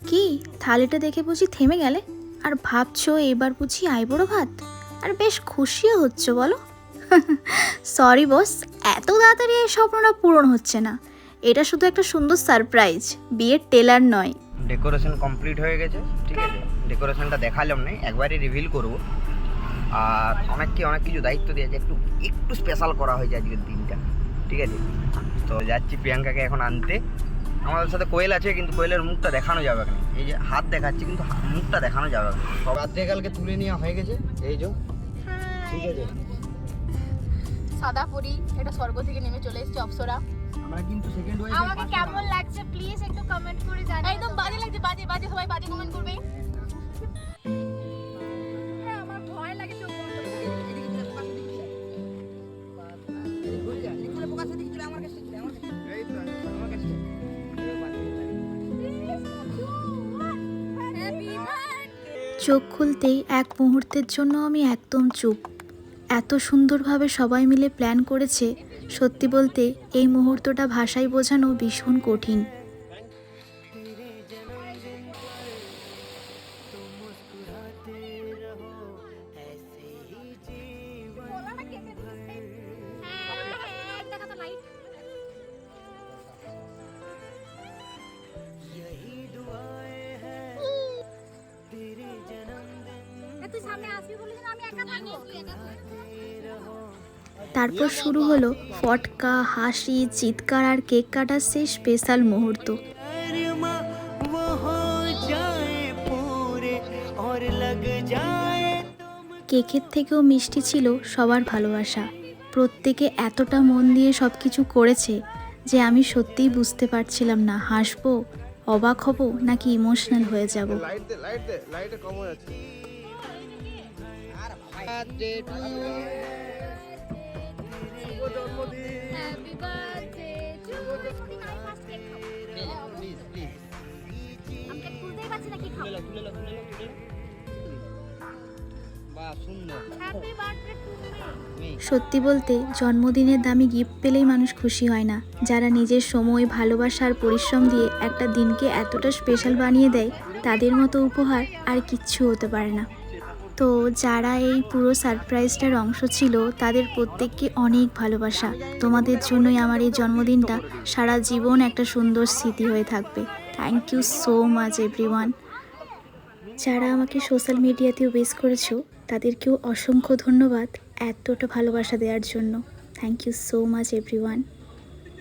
কি থালিটা দেখে বুঝি থেমে গেলে আর ভাবছো এবার বুঝি আইবুড়ো ভাত? আর বেশ খুশিও হচ্ছে বলো? সরি বস, এত তাড়াতাড়ি এই স্বপ্নটা পূরণ হচ্ছে না। এটা শুধু একটা সুন্দর সারপ্রাইজ, বিয়ের টেলার নয়। ডেকোরেশন কমপ্লিট হয়ে গেছে, ঠিক আছে। ডেকোরেশনটা দেখালাম না, একবারই রিভিল করব। আর অনেক কিছু দায়িত্ব দিয়েছে, একটু একটু স্পেশাল করা হয়েছে আজকের দিনটা, ঠিক আছে। তো যাচ্ছি প্রিয়াঙ্কাকে এখন আনতে। আমাদের সাথে কোয়েল আছে, কিন্তু কোয়েলের মুখটা দেখানো যাবে না। এই যে হাত দেখাচ্ছি, কিন্তু মুখটা দেখানো যাবে না। সব রাত্রেকালকে তুলে নেওয়া হয়ে গেছে, এই যে, ঠিক আছে। সাদা পরি, এটা স্বর্গ থেকে নেমে চলে এসেছে অপ্সরা। আমরা কিন্তু সেকেন্ড ওয়াইফ। আমাকে কেমন লাগছে প্লিজ একটু কমেন্ট করে জানাও। একদম বাজে লাগছে, বাজে বাজে, সবাই বাজে কমেন্ট করবে। আমার ভয় লাগে চোখ বন্ধ করে। এদিকে চলে ফোকাস দিকে চলে। এদিকে চলে ফোকাস দিকে চলে, আমার কাছে চলে, আমার কাছে। এই তো আমার কাছে। চোখ খুলতেই এক মুহূর্তের জন্য আমি একদম চুপ। এত সুন্দরভাবে সবাই মিলে প্ল্যান করেছে, সত্যি বলতে এই মুহূর্তটা ভাষায় বোঝানো ভীষণ কঠিন। তারপর শুরু হলো ফটকা, হাসি, চিৎকার আর কেক কাটার সেই স্পেশাল মুহূর্ত। কেকের থেকেও মিষ্টি ছিল সবার ভালোবাসা। প্রত্যেকে এতটা মন দিয়ে সব কিছু করেছে যে আমি সত্যিই বুঝতে পারছিলাম না হাসবো, অবাক হব নাকি ইমোশনাল হয়ে যাব। সত্যি বলতে জন্মদিনের দামি গিফট পেলেই মানুষ খুশি হয় না। যারা নিজের সময়, ভালোবাসা আর পরিশ্রম দিয়ে একটা দিনকে এতটা স্পেশাল বানিয়ে দেয়, তাদের মতো উপহার আর কিচ্ছু হতে পারে না। তো যারা এই পুরো সারপ্রাইজটার অংশ ছিল, তাদের প্রত্যেককে অনেক ভালোবাসা। তোমাদের জন্যই আমার এই জন্মদিনটা সারা জীবন একটা সুন্দর স্মৃতি হয়ে থাকবে। Thank you so much everyone. যারা আমাকে সোশ্যাল মিডিয়াতেও উইশ করেছো, তাদেরকেও অসংখ্য ধন্যবাদ এতটা ভালোবাসা দেওয়ার জন্য। Thank you so much everyone.